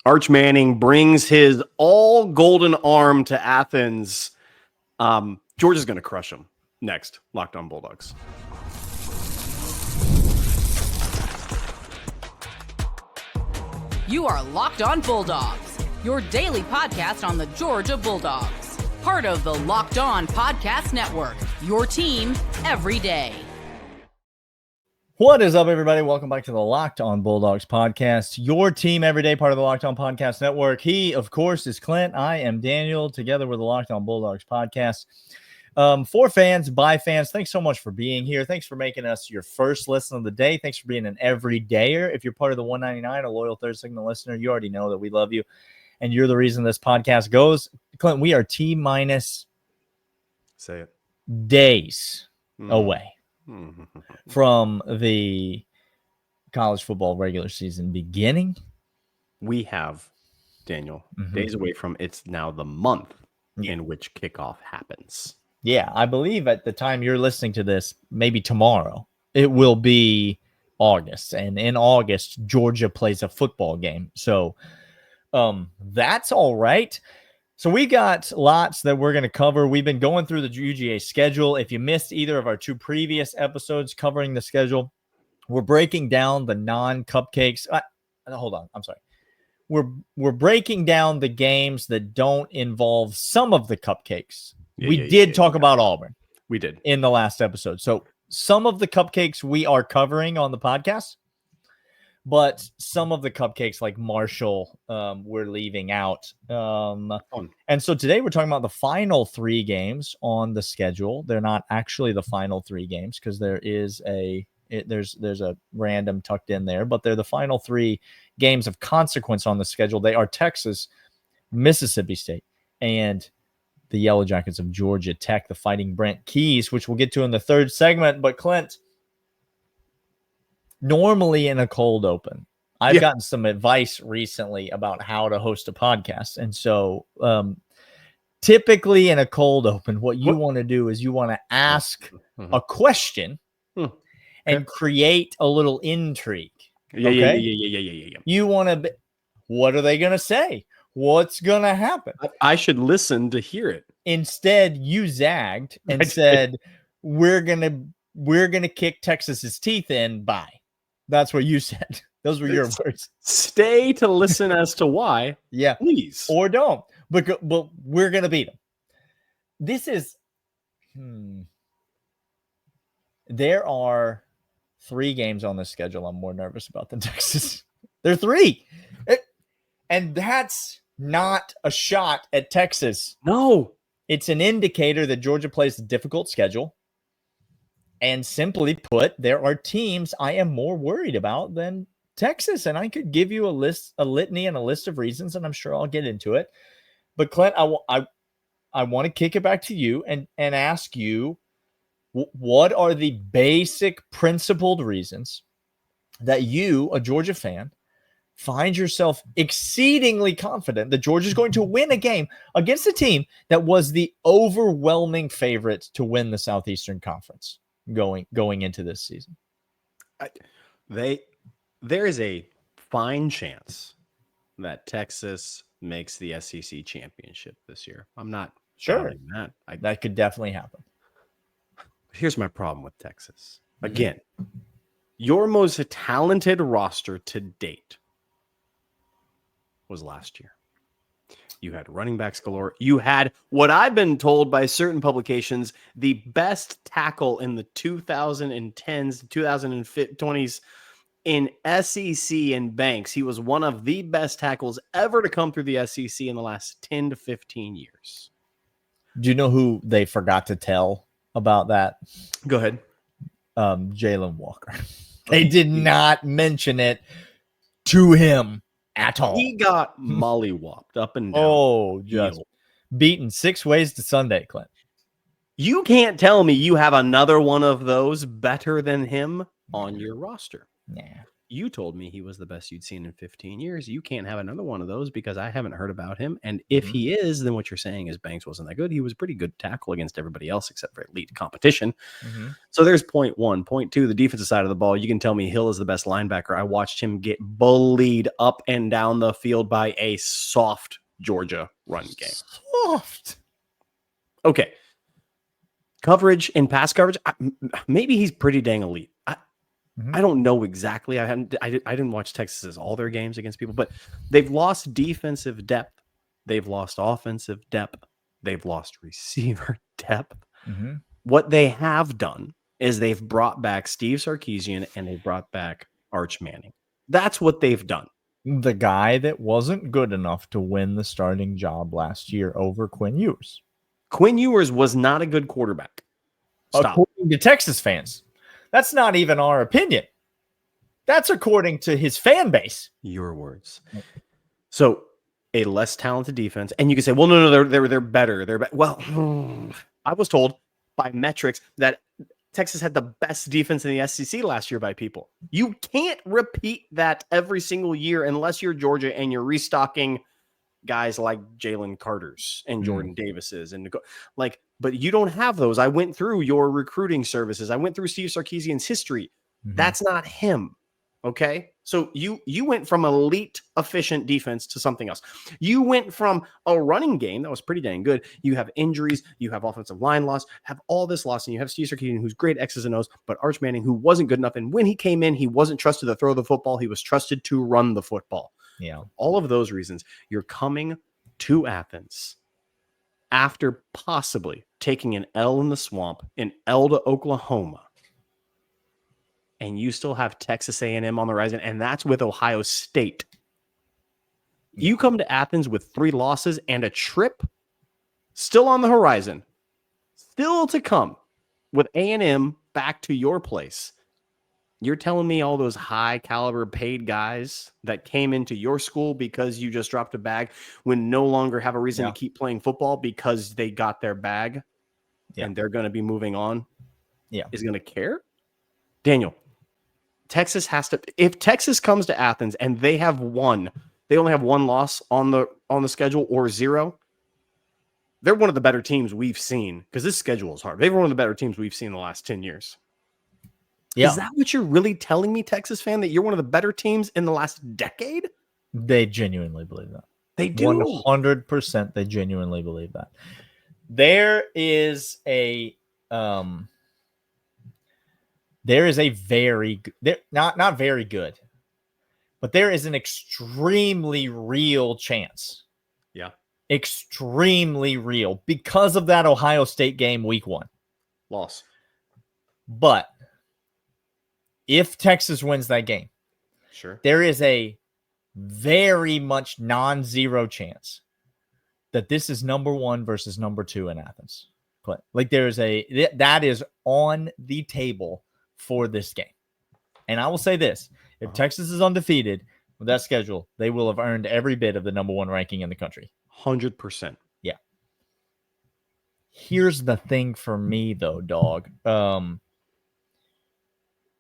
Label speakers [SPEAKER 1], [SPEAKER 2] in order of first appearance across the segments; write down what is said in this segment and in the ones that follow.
[SPEAKER 1] Arch Manning brings his all golden arm to Athens. Georgia's going to crush him. Next, Locked On Bulldogs.
[SPEAKER 2] You are Locked On Bulldogs, your daily podcast on the Georgia Bulldogs. Part of the Locked On Podcast Network, your team every day.
[SPEAKER 3] What is up, everybody? Welcome back to the Locked On Bulldogs podcast, your team every day, part of the Locked On Podcast Network. He, of course, is Clint. I am Daniel, together with the Locked On Bulldogs podcast. For fans, by fans, thanks so much for being here. Thanks for making us your first listen of the day. Thanks for being an everydayer. If you're part of the 199, a loyal Third Signal listener, you already know that we love you, and you're the reason this podcast goes. Clint, we are T-minus
[SPEAKER 1] Say it.
[SPEAKER 3] days away from the college football regular season beginning.
[SPEAKER 1] We have, Daniel, days away from it's now the month in which kickoff happens.
[SPEAKER 3] Yeah, I believe at the time you're listening to this, maybe tomorrow, it will be August. And in August, Georgia plays a football game. So that's all right. So we got lots that we're going to cover. We've been going through the UGA schedule. If you missed either of our two previous episodes covering the schedule, we're breaking down the non-cupcakes. Hold on. I'm sorry. We're breaking down the games that don't involve some of the cupcakes. We did talk about Auburn.
[SPEAKER 1] We did.
[SPEAKER 3] In the last episode. So some of the cupcakes we are covering on the podcast, but some of the cupcakes like Marshall, we're leaving out. And so today we're talking about the final three games on the schedule. They're not actually the final three games because there is there's a random tucked in there, but they're the final three games of consequence on the schedule. They are Texas, Mississippi State, and the Yellow Jackets of Georgia Tech, the Fighting Brent Keys, which we'll get to in the third segment. But Clint, normally in a cold open, I've gotten some advice recently about how to host a podcast. And so typically in a cold open, what you want to do is you want to ask a question and create a little intrigue. Yeah. You want to, what are they going to say? What's going to happen?
[SPEAKER 1] I should listen to hear it.
[SPEAKER 3] Instead, you zagged and said, we're going to kick Texas's teeth in. Bye. That's what you said. Those were your words.
[SPEAKER 1] Stay to listen as to why.
[SPEAKER 3] Yeah.
[SPEAKER 1] Please.
[SPEAKER 3] Or don't. But we're going to beat them. This is, there are 3 games on the schedule I'm more nervous about than Texas. There are 3. And that's not a shot at Texas.
[SPEAKER 1] No.
[SPEAKER 3] It's an indicator that Georgia plays a difficult schedule. And simply put, there are teams I am more worried about than Texas. And I could give you a litany and a list of reasons, and I'm sure I'll get into it. But Clint, I want to kick it back to you and ask you, what are the basic principled reasons that you, a Georgia fan, find yourself exceedingly confident that Georgia is going to win a game against a team that was the overwhelming favorite to win the Southeastern Conference going into this season?
[SPEAKER 1] There is a fine chance that Texas makes the SEC championship this year. I'm not
[SPEAKER 3] sure
[SPEAKER 1] that.
[SPEAKER 3] That could definitely happen.
[SPEAKER 1] Here's my problem with Texas. Again, your most talented roster to date was last year. You had running backs galore. You had what I've been told by certain publications, the best tackle in the 2010s, 2020s in SEC and Banks. He was one of the best tackles ever to come through the SEC in the last 10 to 15 years.
[SPEAKER 3] Do you know who they forgot to tell about that?
[SPEAKER 1] Go ahead.
[SPEAKER 3] Jalen Walker. They did not mention it to him at all.
[SPEAKER 1] He got mollywopped up and down.
[SPEAKER 3] Oh, just beaten 6 ways to Sunday, Clint.
[SPEAKER 1] You can't tell me you have another one of those better than him on your roster.
[SPEAKER 3] Nah.
[SPEAKER 1] You told me he was the best you'd seen in 15 years. You can't have another one of those because I haven't heard about him. And if he is, then what you're saying is Banks wasn't that good. He was pretty good tackle against everybody else except for elite competition. So there's point one. Point two, the defensive side of the ball. You can tell me Hill is the best linebacker. I watched him get bullied up and down the field by a soft Georgia run game.
[SPEAKER 3] Soft.
[SPEAKER 1] Okay. Coverage and pass coverage. Maybe he's pretty dang elite. I don't know exactly. I didn't watch Texas's all their games against people, but they've lost defensive depth. They've lost offensive depth. They've lost receiver depth. What they have done is they've brought back Steve Sarkisian and they brought back Arch Manning. That's what they've done.
[SPEAKER 3] The guy that wasn't good enough to win the starting job last year over Quinn Ewers.
[SPEAKER 1] Quinn Ewers was not a good quarterback. Stop.
[SPEAKER 3] According to Texas fans. That's not even our opinion. That's according to his fan base.
[SPEAKER 1] Your words. So a less talented defense, and you can say, "Well, no, they're better. Well, I was told by metrics that Texas had the best defense in the SEC last year by people. You can't repeat that every single year unless you're Georgia and you're restocking guys like Jalen Carter's and Jordan Davis's and but you don't have those. I went through your recruiting services. I went through Steve Sarkisian's history. That's not him. Okay. So you went from elite efficient defense to something else. You went from a running game that was pretty dang good. You have injuries, you have offensive line loss, have all this loss, and you have Steve Sarkisian, who's great X's and O's, but Arch Manning, who wasn't good enough. And when he came in, he wasn't trusted to throw the football. He was trusted to run the football.
[SPEAKER 3] Yeah.
[SPEAKER 1] All of those reasons, you're coming to Athens after possibly taking an L in the swamp, an L to Oklahoma, and you still have Texas A&M on the horizon, and that's with Ohio State. You come to Athens with 3 losses and a trip still on the horizon, still to come with A&M back to your place. You're telling me all those high caliber paid guys that came into your school because you just dropped a bag when no longer have a reason to keep playing football because they got their bag and they're going to be moving on is going to care? Daniel, Texas has to, if Texas comes to Athens and they only have one loss on the schedule or 0, they're one of the better teams we've seen because this schedule is hard. They're one of the better teams we've seen in the last 10 years. Yeah. Is that what you're really telling me, Texas fan, that you're one of the better teams in the last decade?
[SPEAKER 3] They genuinely believe that.
[SPEAKER 1] They do.
[SPEAKER 3] 100% they genuinely believe that. There is a very good, not very good, but there is an extremely real chance.
[SPEAKER 1] Yeah.
[SPEAKER 3] Extremely real because of that Ohio State game week 1.
[SPEAKER 1] Loss.
[SPEAKER 3] But if Texas wins that game,
[SPEAKER 1] sure, there
[SPEAKER 3] is a very much non-zero chance that this is number 1 versus number 2 in Athens. Clint. Like that is on the table for this game. And I will say this, if Texas is undefeated with that schedule, they will have earned every bit of the number 1 ranking in the country.
[SPEAKER 1] 100%.
[SPEAKER 3] Yeah. Here's the thing for me though, dog.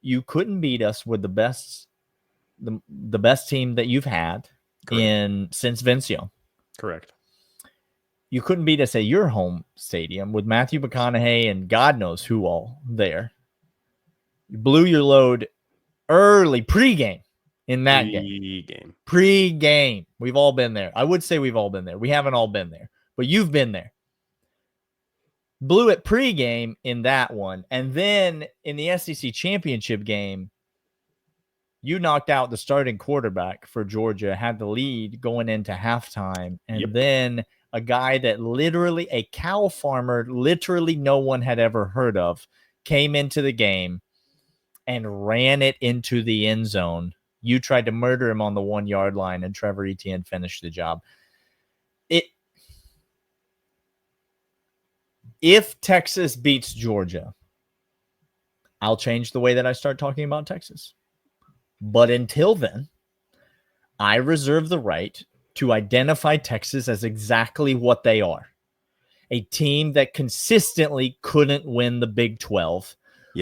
[SPEAKER 3] You couldn't beat us with the best team that you've had since Vince Young.
[SPEAKER 1] Correct.
[SPEAKER 3] You couldn't beat us at your home stadium with Matthew McConaughey and God knows who all there. You blew your load early pregame in that game. Pre-game. We've all been there. I would say we've all been there. We haven't all been there, but you've been there. Blew it pregame in that one. And then in the SEC championship game, you knocked out the starting quarterback for Georgia, had the lead going into halftime. And then a guy that literally, a cow farmer, literally no one had ever heard of, came into the game and ran it into the end zone. You tried to murder him on the 1-yard line, and Trevor Etienne finished the job. If Texas beats Georgia, I'll change the way that I start talking about Texas. But until then, I reserve the right to identify Texas as exactly what they are. A team that consistently couldn't win the Big 12,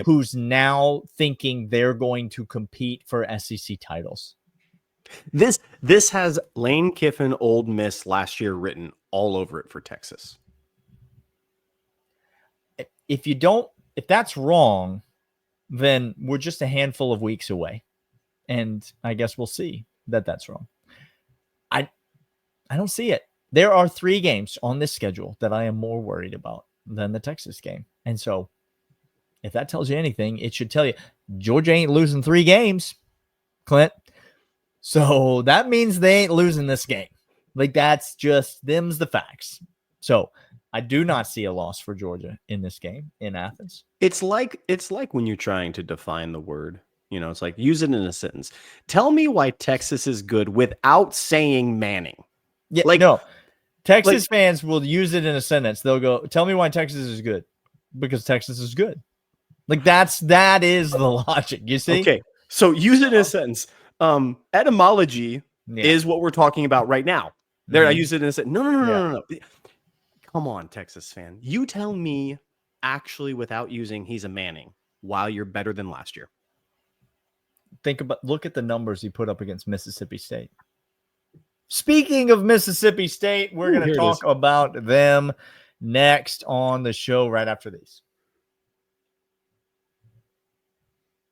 [SPEAKER 3] who's now thinking they're going to compete for SEC titles.
[SPEAKER 1] This has Lane Kiffin, Ole Miss last year written all over it for Texas.
[SPEAKER 3] If that's wrong, then we're just a handful of weeks away. And I guess we'll see that that's wrong. I don't see it. There are 3 games on this schedule that I am more worried about than the Texas game. And so if that tells you anything, it should tell you Georgia ain't losing 3 games, Clint. So that means they ain't losing this game. Like, that's just them's the facts. So I do not see a loss for Georgia in this game in Athens.
[SPEAKER 1] It's like when you're trying to define the word, it's like use it in a sentence. Tell me why Texas is good without saying Manning.
[SPEAKER 3] Yeah, no. Texas fans will use it in a sentence. They'll go, tell me why Texas is good. Because Texas is good. Like, that is the logic. You see?
[SPEAKER 1] Okay. So use it in a sentence. Etymology is what we're talking about right now. There, I use it in a sentence. No. Come on, Texas fan. You tell me actually without using he's a Manning while you're better than last year.
[SPEAKER 3] Look at the numbers he put up against Mississippi State. Speaking of Mississippi State, we're going to talk about them next on the show right after these.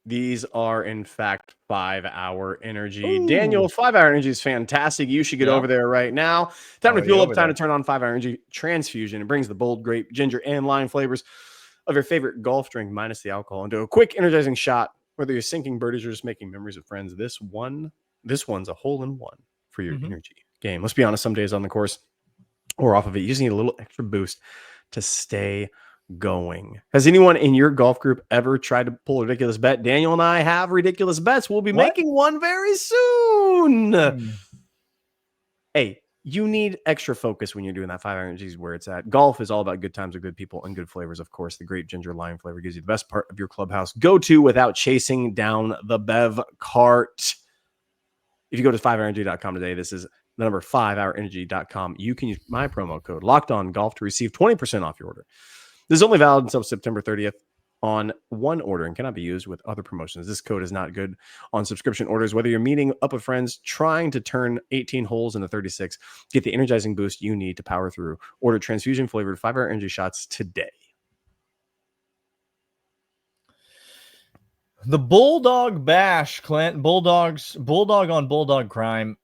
[SPEAKER 1] These are, in fact, 5-hour energy. Ooh. Daniel, 5-hour energy is fantastic. You should get over there right now. Time to fuel up, time to turn on 5-hour energy transfusion. It brings the bold grape, ginger, and lime flavors of your favorite golf drink minus the alcohol into a quick, energizing shot. Whether you're sinking birdies or just making memories with friends, this one's a hole-in-one for your energy game. Let's be honest, some days on the course or off of it, you just need a little extra boost to stay going. Has anyone in your golf group ever tried to pull a ridiculous bet? Daniel and I have ridiculous bets. We'll be making one very soon. Hey, you need extra focus when you're doing that 5-hour energy is where it's at. Golf is all about good times with good people and good flavors. Of course, the grape ginger lime flavor gives you the best part of your clubhouse go-to without chasing down the bev cart. If you go to 5hourenergy.com today, this is the number 5hourenergy.com. You can use my promo code LOCKEDONGOLF to receive 20% off your order. This is only valid until September 30th on one order and cannot be used with other promotions. This code is not good on subscription orders. Whether you're meeting up with friends trying to turn 18 holes into 36, get the energizing boost you need to power through. Order transfusion flavored 5-hour energy shots today.
[SPEAKER 3] The Bulldog Bash, Clint. Bulldog on Bulldog crime.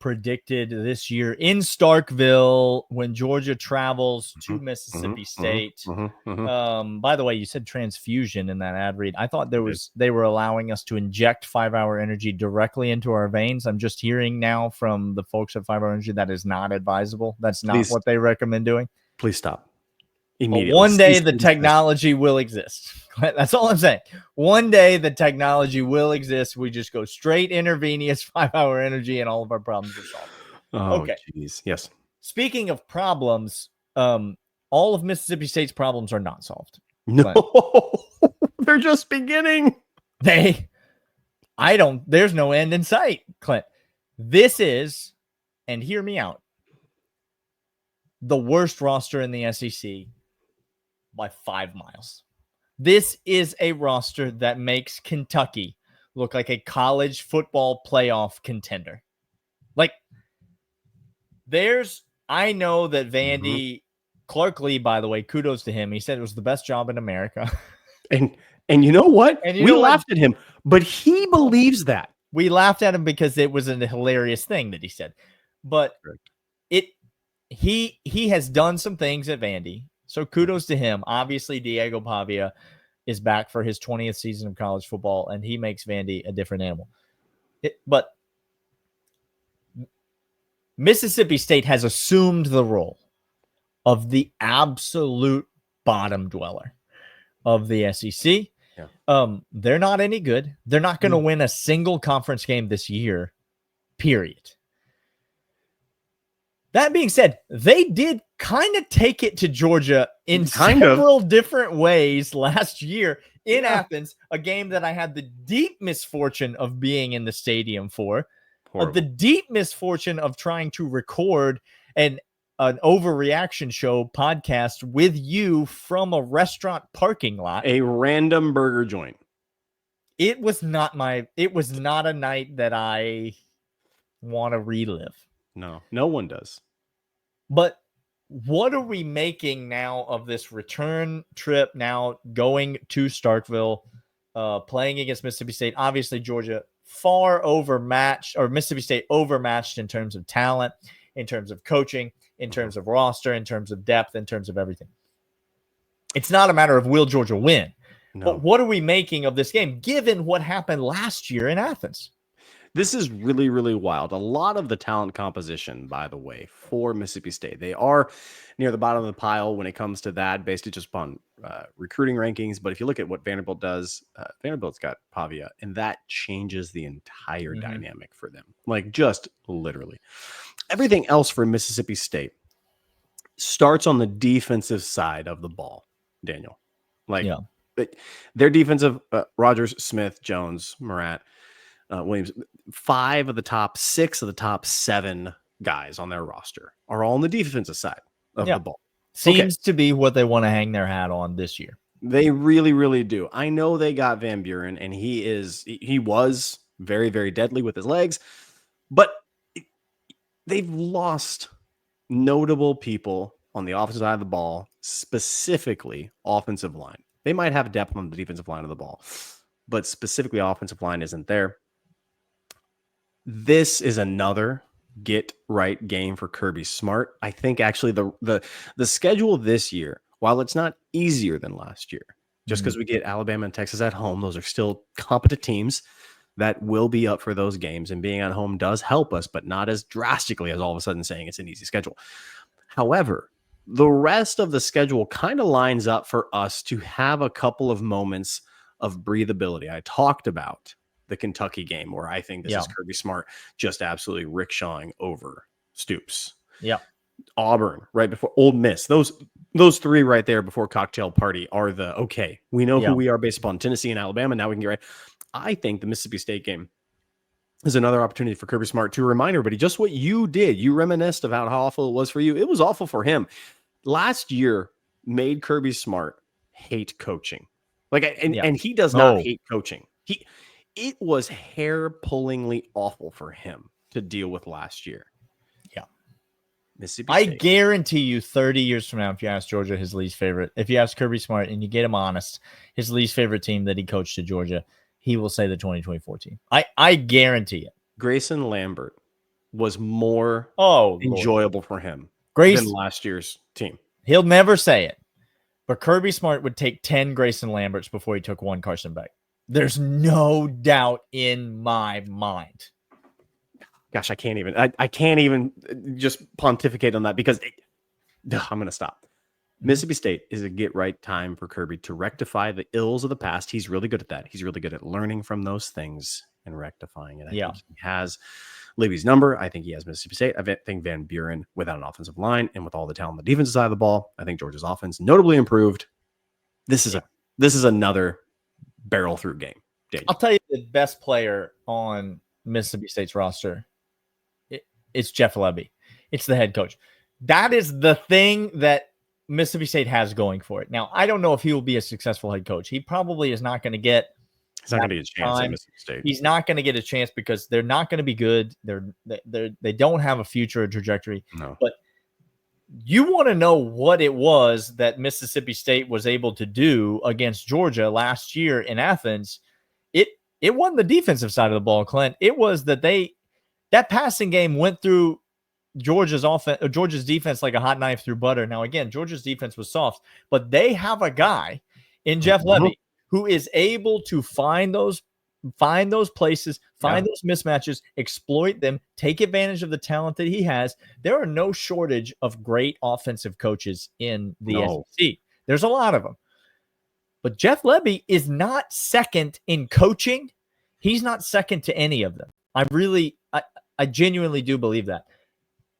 [SPEAKER 3] Predicted this year in Starkville when Georgia travels to Mississippi State. By the way, you said transfusion in that ad read. I thought they were allowing us to inject 5-hour energy directly into our veins. I'm just hearing now from the folks at 5-hour energy that is not advisable. That's not what they recommend doing.
[SPEAKER 1] Please stop.
[SPEAKER 3] But one day the technology will exist. That's all I'm saying. One day the technology will exist. We just go straight intravenous 5-hour energy and all of our problems are solved.
[SPEAKER 1] Oh, okay. Geez. Yes.
[SPEAKER 3] Speaking of problems, all of Mississippi State's problems are not solved.
[SPEAKER 1] No, they're just beginning.
[SPEAKER 3] There's no end in sight, Clint. This is, and hear me out, the worst roster in the SEC by 5 miles. This is a roster that makes Kentucky look like a college football playoff contender. Like, I know that Vandy, Clark Lee, by the way, kudos to him. He said it was the best job in America.
[SPEAKER 1] And you know what? We laughed at him, but he believes that.
[SPEAKER 3] We laughed at him because it was a hilarious thing that he said. But he has done some things at Vandy. So kudos to him. Obviously, Diego Pavia is back for his 20th season of college football, and he makes Vandy a different animal. But Mississippi State has assumed the role of the absolute bottom dweller of the SEC. Yeah. They're not any good. They're not going to win a single conference game this year, period. That being said, they did kind of take it to Georgia in several different ways last year in Athens, a game that I had the deep misfortune of being in the stadium for, the deep misfortune of trying to record. And an overreaction show podcast with you from a restaurant parking lot.
[SPEAKER 1] A random burger joint.
[SPEAKER 3] It was not a night that I want to relive.
[SPEAKER 1] No one does.
[SPEAKER 3] But what are we making now of this return trip, now going to Starkville, playing against Mississippi State? Obviously, Georgia far overmatched, or Mississippi State overmatched in terms of talent, in terms of coaching, in terms of roster, in terms of depth, in terms of everything. It's not a matter of will Georgia win. No. But what are we making of this game, given what happened last year in Athens?
[SPEAKER 1] This is really, really wild. A lot of the talent composition, by the way, for Mississippi State, they are near the bottom of the pile when it comes to that, based just upon recruiting rankings. But if you look at what Vanderbilt does, Vanderbilt's got Pavia, and that changes the entire dynamic for them. Like, just literally. Everything else for Mississippi State starts on the defensive side of the ball, Daniel. Like, their defensive, Rogers, Smith, Jones, Morant, Williams, 5 of the top 6 of the top 7 guys on their roster are all on the defensive side of the ball.
[SPEAKER 3] Seems to be what they want to hang their hat on this year.
[SPEAKER 1] They really, really do. I know they got Van Buren, and he was very, very deadly with his legs, but they've lost notable people on the offensive side of the ball, specifically offensive line. They might have depth on the defensive line of the ball, but specifically offensive line isn't there. This is another get right game for Kirby Smart. I think actually the schedule this year, while it's not easier than last year, just because we get Alabama and Texas at home, those are still competent teams that will be up for those games, and being at home does help us, but not as drastically as all of a sudden saying it's an easy schedule. However, the rest of the schedule kind of lines up for us to have a couple of moments of breathability. I talked about the Kentucky game where I think this is Kirby Smart just absolutely rickshawing over Stoops.
[SPEAKER 3] Yeah.
[SPEAKER 1] Auburn right before Ole Miss. Those 3 right there before cocktail party are we know who we are based upon Tennessee and Alabama. Now we can get right. I think the Mississippi State game is another opportunity for Kirby Smart to remind everybody just what you did. You reminisced about how awful it was for you. It was awful for him. Last year made Kirby Smart hate coaching. And he does not hate coaching. It was hair-pullingly awful for him to deal with last year.
[SPEAKER 3] Yeah.
[SPEAKER 1] Mississippi
[SPEAKER 3] I
[SPEAKER 1] State.
[SPEAKER 3] guarantee you 30 years from now, if you ask Georgia his least favorite, if you ask Kirby Smart and you get him honest, his least favorite team that he coached at Georgia, he will say the 2024 team. I guarantee it.
[SPEAKER 1] Grayson Lambert was more enjoyable for him than last year's team.
[SPEAKER 3] He'll never say it, but Kirby Smart would take 10 Grayson Lamberts before he took 1 Carson Beck. There's no doubt in my mind.
[SPEAKER 1] Gosh, I can't even just pontificate on that because I'm going to stop. Mississippi State is a get right time for Kirby to rectify the ills of the past. He's really good at that. He's really good at learning from those things and rectifying it. I think he has Libby's number. I think he has Mississippi State. I think Van Buren without an offensive line and with all the talent on the defensive side of the ball. I think Georgia's offense notably improved. This is another barrel through game. Daniel.
[SPEAKER 3] I'll tell you the best player on Mississippi State's roster. It's Jeff Lebby. It's the head coach. That is the thing that Mississippi State has going for it. Now, I don't know if he will be a successful head coach. He probably is not going to get.
[SPEAKER 1] He's not going to get a chance at Mississippi State.
[SPEAKER 3] He's not going to get a chance because they're not going to be good. They don't have a future or trajectory.
[SPEAKER 1] No.
[SPEAKER 3] But you want to know what it was that Mississippi State was able to do against Georgia last year in Athens. It wasn't the defensive side of the ball, Clint. It was that that passing game went through Georgia's defense like a hot knife through butter. Now, again, Georgia's defense was soft, but they have a guy in Jeff Lebby who is able to find those places, find those mismatches, exploit them, take advantage of the talent that he has. There are no shortage of great offensive coaches in the SEC. There's a lot of them. But Jeff Lebby is not second in coaching. He's not second to any of them. I genuinely do believe that.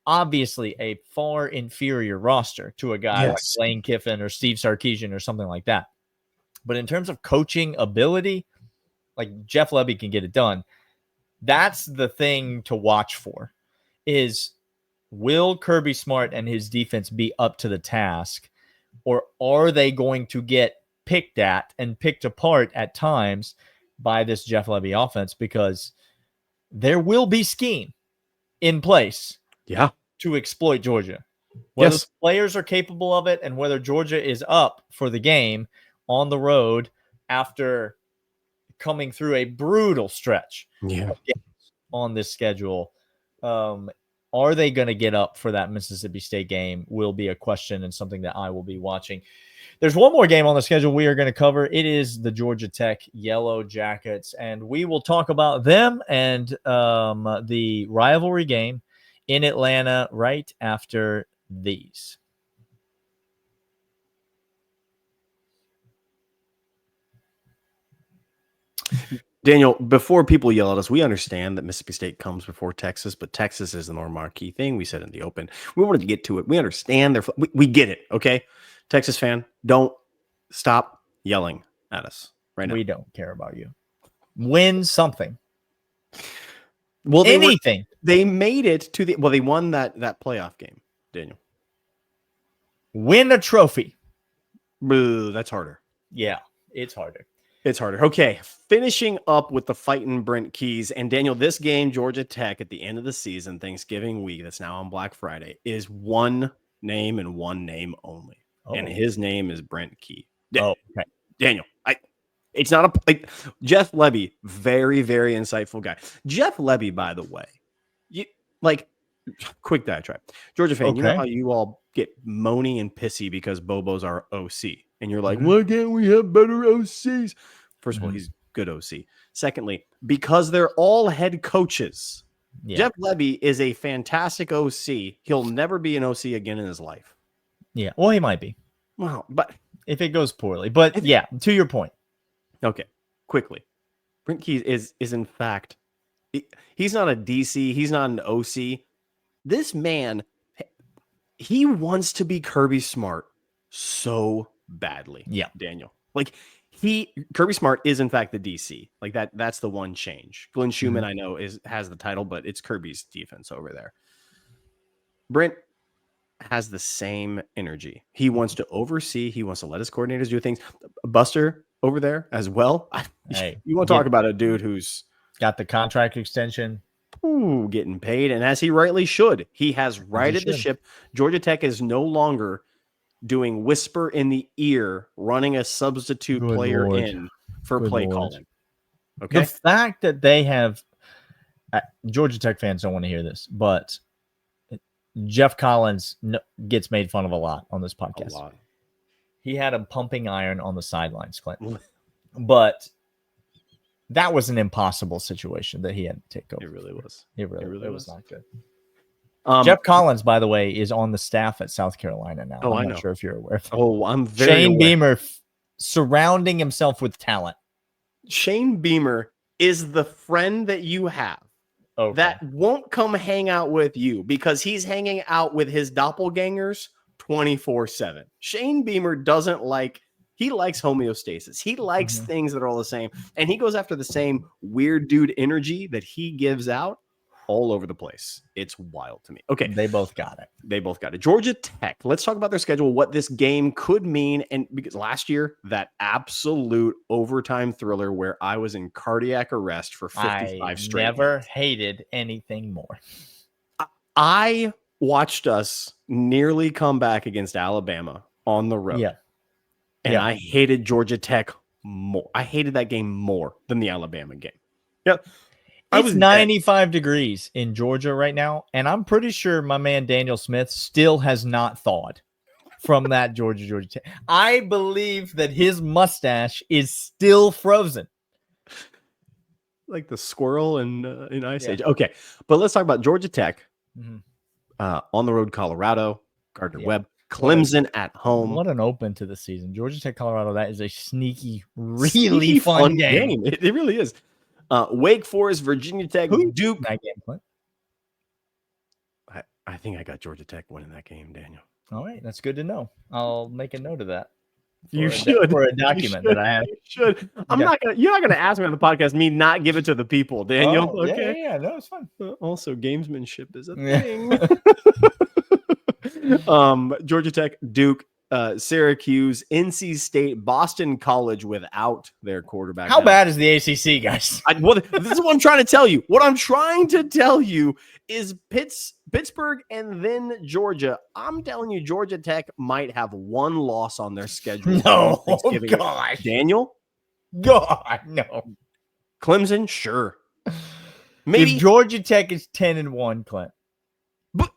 [SPEAKER 3] Obviously, a far inferior roster to a guy like Lane Kiffin or Steve Sarkisian or something like that. But in terms of coaching ability, like Jeff Lebby can get it done. That's the thing to watch for, is will Kirby Smart and his defense be up to the task, or are they going to get picked at and picked apart at times by this Jeff Levy offense? Because there will be scheme in place to exploit Georgia. Whether the players are capable of it and whether Georgia is up for the game on the road after coming through a brutal stretch on this schedule. Are they going to get up for that Mississippi State game will be a question and something that I will be watching. There's one more game on the schedule we are going to cover. It is the Georgia Tech Yellow Jackets, and we will talk about them and the rivalry game in Atlanta right after these.
[SPEAKER 1] Daniel, before people yell at us, we understand that Mississippi State comes before Texas, but Texas is the more marquee thing. We said in the open. We wanted to get to it. We understand. We get it, okay? Texas fan, don't stop yelling at us right now.
[SPEAKER 3] We don't care about you. Win something.
[SPEAKER 1] Well,
[SPEAKER 3] anything.
[SPEAKER 1] They made it to they won that playoff game, Daniel.
[SPEAKER 3] Win a trophy.
[SPEAKER 1] Boo, that's harder.
[SPEAKER 3] Yeah, it's harder.
[SPEAKER 1] It's harder. Okay, finishing up with the fighting Brent Keys. And Daniel, this game, Georgia Tech, at the end of the season, Thanksgiving week, that's now on Black Friday, is one name and one name only. Oh. And his name is Brent Key.
[SPEAKER 3] Okay.
[SPEAKER 1] Daniel, it's not Jeff Levy, very, very insightful guy. Jeff Levy, by the way, quick diatribe. Georgia fan, you know how you all get moany and pissy because Bobo's our OC. And you're like, why can't we have better OCs? First of all, he's good OC. Secondly, because they're all head coaches. Yeah. Jeff Levy is a fantastic OC. He'll never be an OC again in his life.
[SPEAKER 3] Yeah. Well, he might be.
[SPEAKER 1] Well, but
[SPEAKER 3] if it goes poorly. But to your point.
[SPEAKER 1] Okay. Quickly. Brent Keys is in fact, he's not a DC. He's not an OC. This man, he wants to be Kirby Smart so badly.
[SPEAKER 3] Yeah.
[SPEAKER 1] Daniel. Kirby Smart is in fact the DC. That's the one change. Glenn Schumann, I know, has the title, but it's Kirby's defense over there. Brent has the same energy. He wants to oversee. He wants to let his coordinators do things. Buster over there as well. You want to talk about a dude who's
[SPEAKER 3] got the contract extension.
[SPEAKER 1] Getting paid, and as he rightly should. He has righted the ship. Georgia Tech is no longer doing whisper in the ear, running a substitute player in for play calling. Okay.
[SPEAKER 3] The fact that they have Georgia Tech fans don't want to hear this, but Jeff Collins gets made fun of a lot on this podcast.
[SPEAKER 1] A lot.
[SPEAKER 3] He had a pumping iron on the sidelines, Clint. But that was an impossible situation that he had to take over.
[SPEAKER 1] It really was.
[SPEAKER 3] It was not good.
[SPEAKER 1] Jeff
[SPEAKER 3] Collins, by the way, is on the staff at South Carolina now. I'm not sure if you're aware.
[SPEAKER 1] I'm very
[SPEAKER 3] Shane
[SPEAKER 1] aware.
[SPEAKER 3] Beamer surrounding himself with talent.
[SPEAKER 1] Shane Beamer is the friend that you have that won't come hang out with you because he's hanging out with his doppelgangers 24/7. Shane Beamer he likes homeostasis. He likes things that are all the same. And he goes after the same weird dude energy that he gives out all over the place. It's wild to me. Okay.
[SPEAKER 3] They both got it.
[SPEAKER 1] Georgia Tech. Let's talk about their schedule, what this game could mean. And because last year, that absolute overtime thriller where I was in cardiac arrest for 55 straight.
[SPEAKER 3] I never hated anything more.
[SPEAKER 1] I watched us nearly come back against Alabama on the road.
[SPEAKER 3] Yeah.
[SPEAKER 1] And I hated Georgia Tech more. I hated that game more than the Alabama game. Yeah.
[SPEAKER 3] It's 95 degrees in Georgia right now, and I'm pretty sure my man Daniel Smith still has not thawed from that Georgia Tech. I believe that his mustache is still frozen.
[SPEAKER 1] Like the squirrel in Ice Age. Okay, but let's talk about Georgia Tech on the road, Colorado, Gardner-Webb, Clemson at home.
[SPEAKER 3] What an open to the season. Georgia Tech, Colorado, that is a really fun game.
[SPEAKER 1] It really is. Wake Forest, Virginia Tech, Duke.
[SPEAKER 3] That game, Clint?
[SPEAKER 1] I think I got Georgia Tech winning that game, Daniel.
[SPEAKER 3] All right, that's good to know. I'll make a note of that.
[SPEAKER 1] You should.
[SPEAKER 3] For a document that I have.
[SPEAKER 1] You should. You're not gonna ask me on the podcast me not give it to the people, Daniel.
[SPEAKER 3] Oh,
[SPEAKER 1] okay.
[SPEAKER 3] Yeah. No, it's fun.
[SPEAKER 1] Also, gamesmanship is a
[SPEAKER 3] Yeah.
[SPEAKER 1] thing. Georgia Tech, Duke, Syracuse, NC State, Boston College without their quarterback.
[SPEAKER 3] How bad is the ACC, guys?
[SPEAKER 1] This is what I'm trying to tell you. What I'm trying to tell you is Pittsburgh and then Georgia. I'm telling you, Georgia Tech might have one loss on their schedule.
[SPEAKER 3] No, God.
[SPEAKER 1] Daniel?
[SPEAKER 3] God, no.
[SPEAKER 1] Clemson? Sure. Maybe
[SPEAKER 3] If Georgia Tech is 10-1, Clint,
[SPEAKER 1] but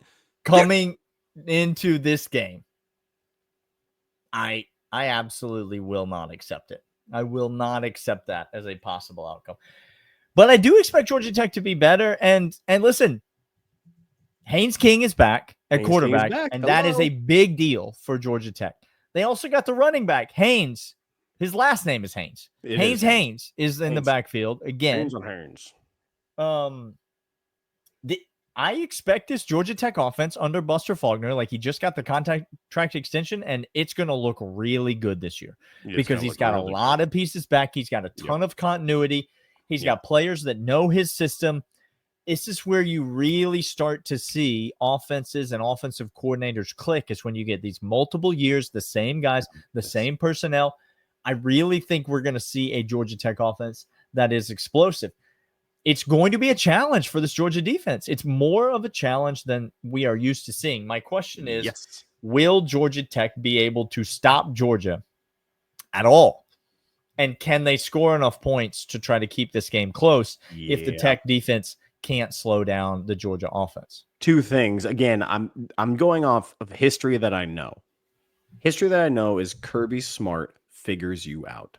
[SPEAKER 3] coming into this game, I absolutely will not accept it. I will not accept that as a possible outcome. But I do expect Georgia Tech to be better. And listen, Haynes King is back at quarterback, and that is a big deal for Georgia Tech. They also got the running back, Haynes. His last name is Haynes. Haynes is in the backfield again.
[SPEAKER 1] Haynes.
[SPEAKER 3] I expect this Georgia Tech offense under Buster Faulkner, like he just got the contract extension, and it's going to look really good this year because he's got a lot of pieces back. He's got a ton of continuity. He's got players that know his system. This is where you really start to see offenses and offensive coordinators click, is when you get these multiple years, the same guys, the same personnel. I really think we're going to see a Georgia Tech offense that is explosive. It's going to be a challenge for this Georgia defense. It's more of a challenge than we are used to seeing. My question is, will Georgia Tech be able to stop Georgia at all? And can they score enough points to try to keep this game close if the Tech defense can't slow down the Georgia offense?
[SPEAKER 1] Two things. Again, I'm going off of history that I know. History that I know is Kirby Smart figures you out.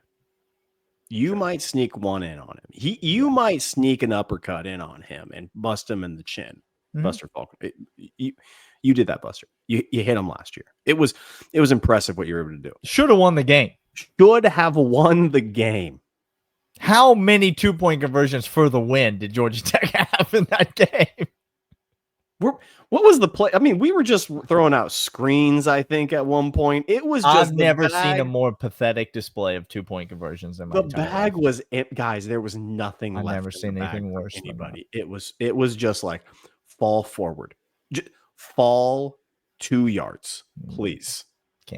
[SPEAKER 1] You might sneak one in on him. You might sneak an uppercut in on him and bust him in the chin. Mm-hmm. Buster Faulkner. You did that, Buster. You hit him last year. It was impressive what you were able to do.
[SPEAKER 3] Should have won the game.
[SPEAKER 1] Should have won the game.
[SPEAKER 3] How many 2-point conversions for the win did Georgia Tech have in that game?
[SPEAKER 1] What was the play? I mean, we were just throwing out screens, I think, at one point. It was just
[SPEAKER 3] I've never seen a more pathetic display of 2-point conversions in my entire life.
[SPEAKER 1] The bag was it, guys. There was nothing
[SPEAKER 3] I've
[SPEAKER 1] left.
[SPEAKER 3] I've never seen anything worse than
[SPEAKER 1] anybody. It was just like fall forward. Fall 2 yards, please.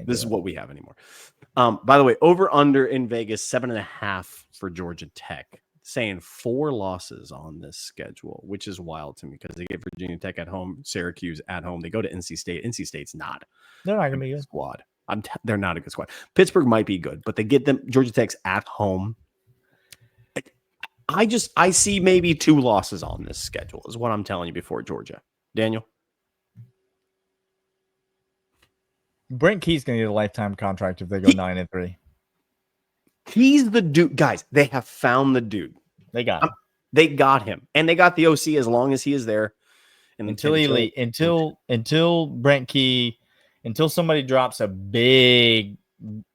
[SPEAKER 1] This is what we have anymore. By the way, over under in Vegas, 7.5 for Georgia Tech. Saying 4 losses on this schedule, which is wild to me because they get Virginia Tech at home, Syracuse at home. They go to NC State. NC State's not.
[SPEAKER 3] They're not going to be a good
[SPEAKER 1] squad. They're not a good squad. Pittsburgh might be good, but they get them. Georgia Tech's at home. I see maybe 2 losses on this schedule is what I'm telling you before Georgia. Daniel?
[SPEAKER 3] Brent Key's going to get a lifetime contract if they go 9-3.
[SPEAKER 1] He's the dude. Guys, they have found the dude.
[SPEAKER 3] They got him.
[SPEAKER 1] They got him. And they got the OC as long as he is there. And
[SPEAKER 3] until Brent Key, until somebody drops a big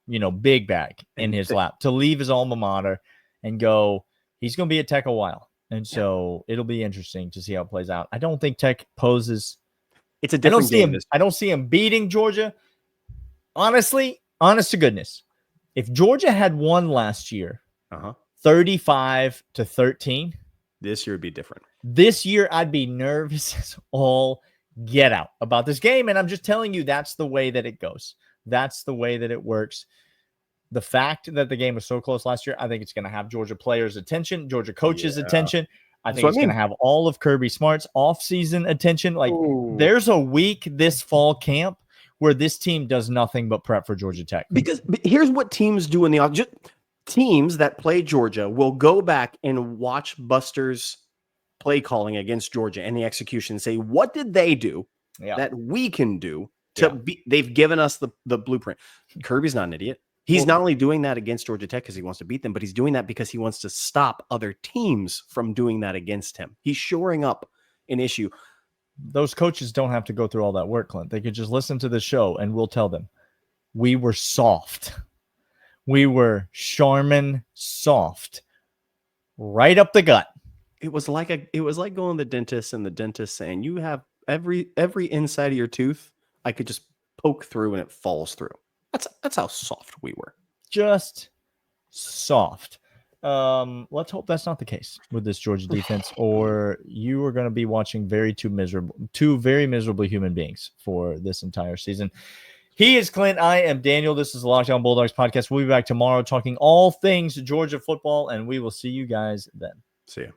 [SPEAKER 3] bag in his lap to leave his alma mater and go, he's going to be at Tech a while. And so it'll be interesting to see how it plays out. I don't think Tech poses.
[SPEAKER 1] It's a different game.
[SPEAKER 3] I don't see him beating Georgia. Honestly, honest to goodness. If Georgia had won last year, 35-13,
[SPEAKER 1] this year would be different.
[SPEAKER 3] This year, I'd be nervous as all get out about this game. And I'm just telling you, that's the way that it goes. That's the way that it works. The fact that the game was so close last year, I think it's going to have Georgia players' attention, Georgia coaches' attention. I think it's going to have all of Kirby Smart's offseason attention. Like, there's a week this fall camp where this team does nothing but prep for Georgia Tech.
[SPEAKER 1] Because here's what teams do in the off. Teams that play Georgia will go back and watch Buster's play calling against Georgia and the execution and say, what did they do that we can do to be? They've given us the blueprint. Kirby's not an idiot. He's not only doing that against Georgia Tech because he wants to beat them, but he's doing that because he wants to stop other teams from doing that against him. He's shoring up an issue.
[SPEAKER 3] Those coaches don't have to go through all that work, Clint. They could just listen to the show and we'll tell them we were soft. We were Charmin soft, right up the gut.
[SPEAKER 1] It was like going to the dentist and the dentist saying, you have every inside of your tooth. I could just poke through and it falls through. That's how soft we were.
[SPEAKER 3] Just soft. Let's hope that's not the case with this Georgia defense, or you are going to be watching two very miserable human beings for this entire season. He is Clint. I am Daniel. This is the Locked On Bulldogs podcast. We'll be back tomorrow talking all things Georgia football, and we will see you guys then.
[SPEAKER 1] See ya.